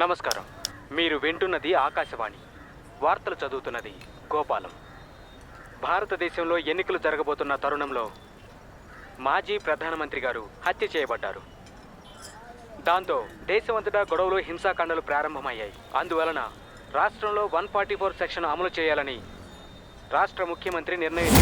నమస్కారం. మీరు వింటున్నది ఆకాశవాణి. వార్తలు చదువుతున్నది గోపాలం. భారతదేశంలో ఎన్నికలు జరగబోతున్న తరుణంలో మాజీ ప్రధానమంత్రి గారు హత్య చేయబడ్డారు. దాంతో దేశమంతటా గొడవలు, హింసాకాండలు ప్రారంభమయ్యాయి. అందువలన రాష్ట్రంలో 144 సెక్షన్ అమలు చేయాలని రాష్ట్ర ముఖ్యమంత్రి నిర్ణయం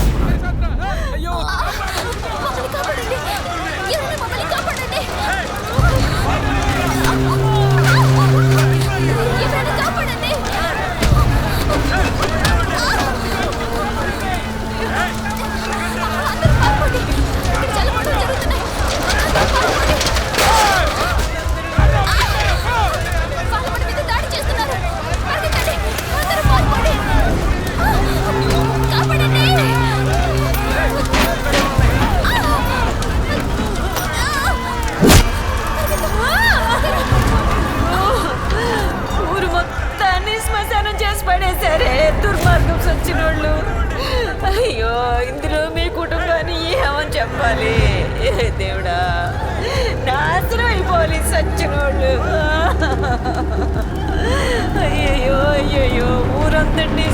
దుర్మార్గం సచ్చినోళ్ళు. అయ్యో, ఇందులో మీ కుటుంబాన్ని ఏమని చెప్పాలి? దేవుడా, నాశనం అయిపోవాలి సచ్చినోళ్ళు. అయ్యయ్యో అయ్యయ్యో, ఊరంతటినీ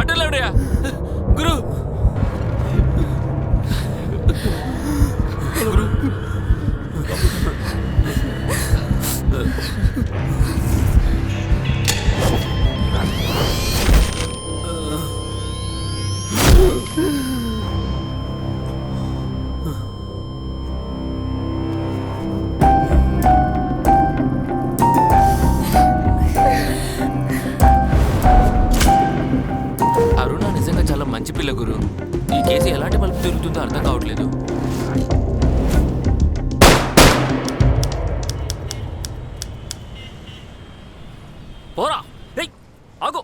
అడ్డలేవడయా గురు. గురు అరుణ నిజంగా చాలా మంచి పిల్ల గురు. ఈ కేసు ఎలాంటి మలుపు తిరుగుతుందో అర్థం కావట్లేదు. పోరా, ఆగు.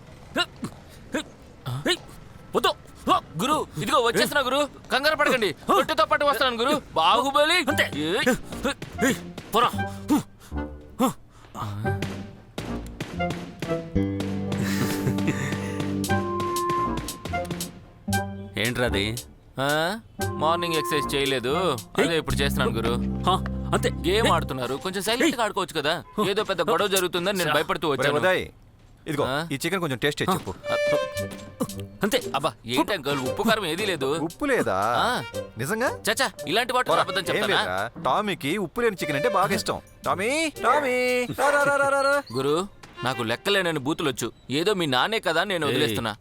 గురు, ఇదిగో వచ్చేస్తున్నా గురు. కంగారు పడకండి, పొట్టితో పాటు వస్తున్నాను గురు. బాహుబలి పోరా. ఏంట్రది? మార్నింగ్ ఎక్సర్సైజ్ చేయలేదు, అదే ఇప్పుడు చేస్తున్నాను గురు. అంతే, గేమ్ ఆడుతున్నారు, కొంచెం సైలెంట్ గా ఆడుకోవచ్చు కదా. ఏదో పెద్ద గొడవ జరుగుతుందని నేను భయపడుతూ వచ్చాను. ఇదిగో ఈ చికెన్ కొంచెం టేస్ట్ చేసి చెప్పు. అంతే. అబ్బా ఏంటి అంకుల్, ఉప్పు కారం ఏదీ లేదు. ఉప్పు లేదా? నిజంగా? చచ్చా, ఇలాంటి వాటి అబద్ధం చెప్తానా? టామీకి ఉప్పు లేని చికెన్ అంటే బాగా ఇష్టం. టామీ టామీ గురు, నాకు లెక్కలేనని బూతులొచ్చు. ఏదో మీ నాన్నే కదా నేను వదిలేస్తున్నా.